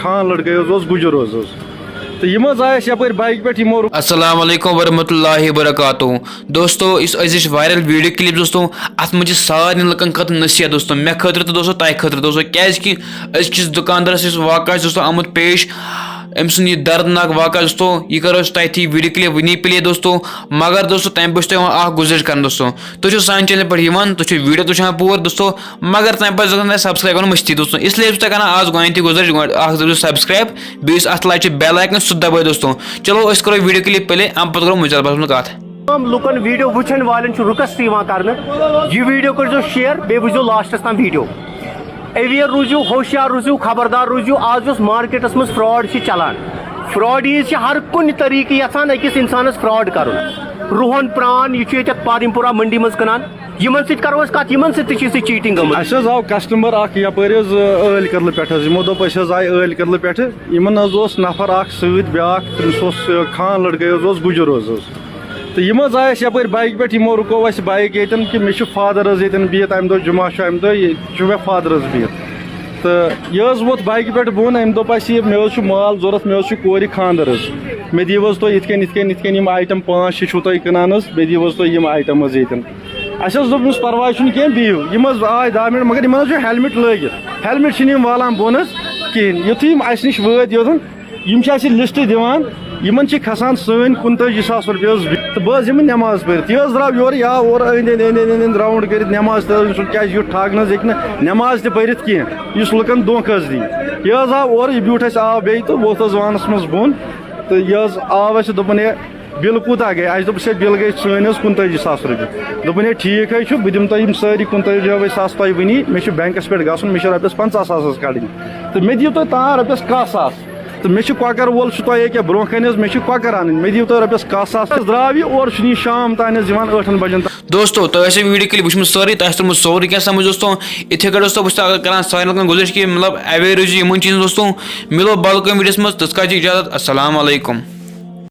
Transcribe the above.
خان لڑکے گجر تو یہ آئے یپر بائک پہ یمو السلام علیکم ورحمۃ اللہ وبرکاتہ دوستو اس أزِچ وائرل ویڈیو کلپ دوستو ات مجھ سارے لکن خاطر نصیحت دوستو مے خاطر تو دوستو تہ خاطر دوستو کیازکہ أزکِس دکاندارس یُس واقعہ دوستو آمت پیش أمۍ سُنٛد یہ دردناک واقعہ دوستو یہ کرو تھی ویڈیو کلپ ونی پلے دوستو مگر دوستو تمہ پہ تمہیں گزارش کر دوستو تھی سان چینل پہ تھی ویڈیو وچان پور دوستو مگر تمہ پہ سبسکرائب کرو مستی دوستو اس لیے تہ کران آج گۄڈنیتھٕے گزارش سبسکرائب بیس ات لچ بیل آیکن سہ دبٲیِو دوستو چلو أسۍ کرو ویڈیو کلپ پلے ام پتہ کرو مجھے بس کت لکن ویڈیو وچن والن رکس کر یہ ویڈیو کرو شیئر بی وچو لاسٹس تام ویڈیو اویئر روزو ہوشیار روزو خبردار روزو آج اس مارکیٹس مز فراڈ چلان فراڈیز ہر کن طریقہ یھان اکس انسانس فراڈ کرن روہن پران یہ پارم پورہ منڈی مز کنان یمن سۭتۍ کرو کت یمن سۭتۍ چیٹنگ گٔمٕژ اَسہِ حظ آو کسٹمر اکھ یپٲرۍ حظ عٲلۍ کدلہٕ پٮ۪ٹھ حظ یمو دوٚپ أسۍ حظ آیہِ عٲلۍ کدلہٕ پٮ۪ٹھٕ یمن حظ اوس نفر اکھ سۭتۍ بیاکھ تٔمِس اوس خان لڑکے اوس گُجر تو یہ آئے یپر بائک پہ یمو رکو اس بائک یتن کہ مے فادر یتن بہت امہ دہ جمعہ امہ دہ یہ مے فادر بہت تو یہ ووت بائک پہ بون ام دپ مے مال ضرورت مے کور خاندر مے دیو تھی اتھ آیٹم 5 چھو تھی کنان بی دیو تھی آیٹم یتن اہس دوپمس پرواے چھُنہٕ کینٛہہ بِہِو یِم حظ آے 10 منٹ مگر یِمن حظ چھُ ہیلمٹ لٲگِتھ ہیلمٹ چھِنہٕ یِم والان بۄن حظ کِہیٖنۍ یُتھُے یِم اَسہِ نِش وٲتۍ یوٚتن یِم چھِ اَسہِ لِسٹ دِوان یِمن چھِ کھسان سٲنۍ 45,000 رۄپیہِ حظ تہٕ بہٕ حظ یِمہٕ نٮ۪ماز پٔرِتھ یہِ حظ درٛاو یورٕ یا اورٕ أنٛدۍ أنٛدۍ راوُنٛڈ کٔرِتھ نٮ۪ماز تہِ حظ کیٛازِ یُتھ ٹھگ نہ حظ ہیٚکہِ نہٕ نٮ۪ماز تہِ پٔرِتھ کینٛہہ یُس لُکن دھونٛکہٕ حظ دِیہِ یہِ حظ آو اورٕ یہِ بیوٗٹھ اَسہِ آب بیٚیہِ تہٕ ووٚتھ حظ وانس منٛز بۄن تہٕ یہِ حظ آو اَسہِ دوٚپُن ہے بِل کوٗتاہ گٔے اَسہِ دوٚپُس ہے بِل گٔے سٲنۍ حظ 45,000 رۄپیہِ دوٚپُن ہے ٹھیٖک حظ چھُ بہٕ دِمہٕ تۄہہِ یِم سٲری 45,000 تۄہہِ وٕنی مےٚ چھُ بینٛکس پٮ۪ٹھ گژھُن مےٚ چھِ رۄپیس 50,000 حظ کڑٕنۍ تہٕ مےٚ دِیِو تُہۍ تاں رۄپیس 1,000 تو مے کۄکر وول چھُ تۄہہِ ییٚکیٛاہ برونٛہہ کَنہِ حظ مےٚ چھِ کۄکر اَنٕنۍ مےٚ دِیِو تُہۍ رۄپیس 1,000 درٛاو یہِ اورٕ چھُنہٕ یہِ شام تانۍ حظ یِوان 8 بجن دوستو تو ایسے ویڈیو کلپ وچمت سوری تہ ترمت سوری کیا سمجھ دوستو اتھے کر دوستو بس کران سارے لوگن گزارش کہ مطلب اویئر روزیو یمن چیزن دوستو ملو باقی ویڈیوز مز تس کا اجازت السلام علیکم.